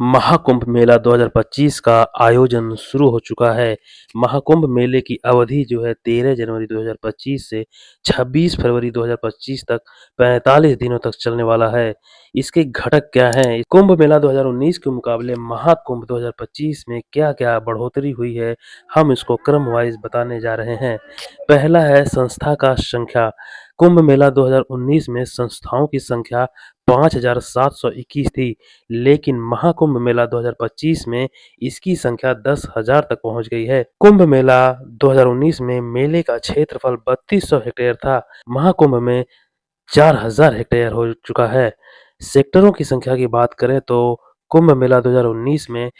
महाकुंभ मेला 2025 का आयोजन शुरू हो चुका है। महाकुंभ मेले की अवधि जो है 13 जनवरी 2025 से 26 फरवरी 2025 तक 45 दिनों तक चलने वाला है। इसके घटक क्या हैं? कुंभ मेला 2019 के मुकाबले महाकुंभ 2025 में क्या-क्या बढ़ोतरी हुई है, हम इसको क्रम वाइज बताने जा रहे हैं। पहला है संस्था का संख्या। कुंभ मेला 2019 में संस्थाओं की संख्या 5,721 थी, लेकिन महाकुंभ मेला 2025 में इसकी संख्या 10,000 तक पहुंच गई है। कुंभ मेला 2019 में मेले का क्षेत्रफल 3200 हेक्टेयर था। महाकुंभ में 4,000 हेक्टेयर हो चुका है। सेक्टरों की संख्या की बात करें तो कुंभ मेला 2019 में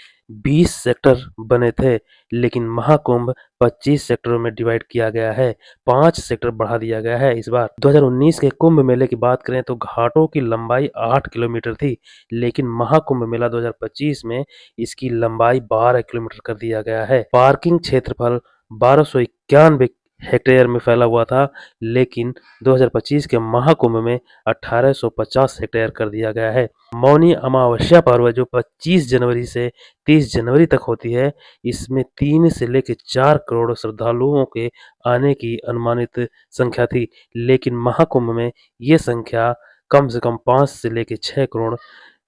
20 सेक्टर बने थे, लेकिन महाकुंभ 25 सेक्टरों में डिवाइड किया गया है। 5 सेक्टर बढ़ा दिया गया है इस बार। 2019 के कुंभ मेले की बात करें तो घाटों की लंबाई 8 किलोमीटर थी, लेकिन महाकुंभ मेला 2025 में इसकी लंबाई 12 किलोमीटर कर दिया गया है। पार्किंग क्षेत्रफल 1291 हेक्टेयर में फैला हुआ था, लेकिन 2025 के महाकुंभ में 1850 हेक्टेयर कर दिया गया है। मौनी अमावस्या पर्व जो 25 जनवरी से 30 जनवरी तक होती है, इसमें 3 से लेकर 4 करोड़ श्रद्धालुओं के आने की अनुमानित संख्या थी, लेकिन महाकुंभ में ये संख्या कम से कम 5 से लेकर 6 करोड़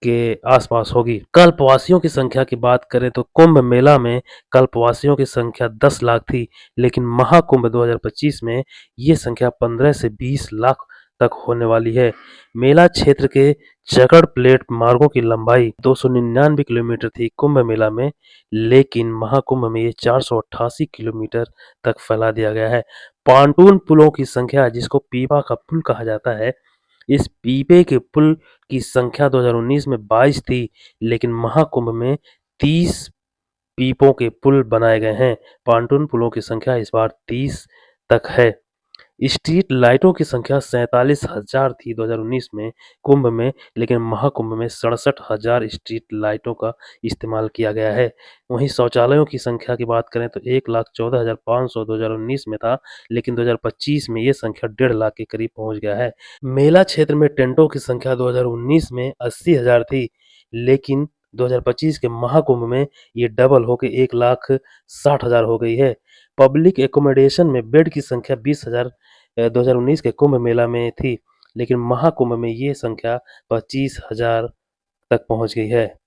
के आसपास होगी। कल्पवासियों की संख्या की बात करें तो कुंभ मेला में कल्पवासियों की संख्या 10 लाख थी, लेकिन महाकुंभ 2025 में ये संख्या 15 से 20 लाख तक होने वाली है। मेला क्षेत्र के चकड़ प्लेट मार्गों की लंबाई 299 किलोमीटर थी कुंभ मेला में, लेकिन महाकुंभ में ये 488 किलोमीटर तक फैला दिया गया है। पांटून पुलों की संख्या, जिसको पीपा का पुल कहा जाता है, इस पीपे के पुल की संख्या 2019 में 22 थी, लेकिन महाकुंभ में 30 पीपों के पुल बनाए गए हैं। पांटून पुलों की संख्या इस बार 30 तक है। स्ट्रीट लाइटों की संख्या 47,000 थी 2019 में कुंभ में, लेकिन महाकुंभ में 67,000 स्ट्रीट लाइटों का इस्तेमाल किया गया है। वहीं शौचालयों की संख्या की बात करें तो 1,14,500 2019 में था, लेकिन 2025 में ये संख्या 1.5 लाख के करीब पहुंच गया है। मेला क्षेत्र में टेंटों की संख्या 2019 में 80,000 थी, लेकिन 2025 के महाकुंभ में ये डबल होकर 1,60,000 हो गई है। पब्लिक एकोमोडेशन में बेड की संख्या 20,000 2019 के कुंभ मेला में थी, लेकिन महाकुंभ में ये संख्या 25,000 तक पहुंच गई है।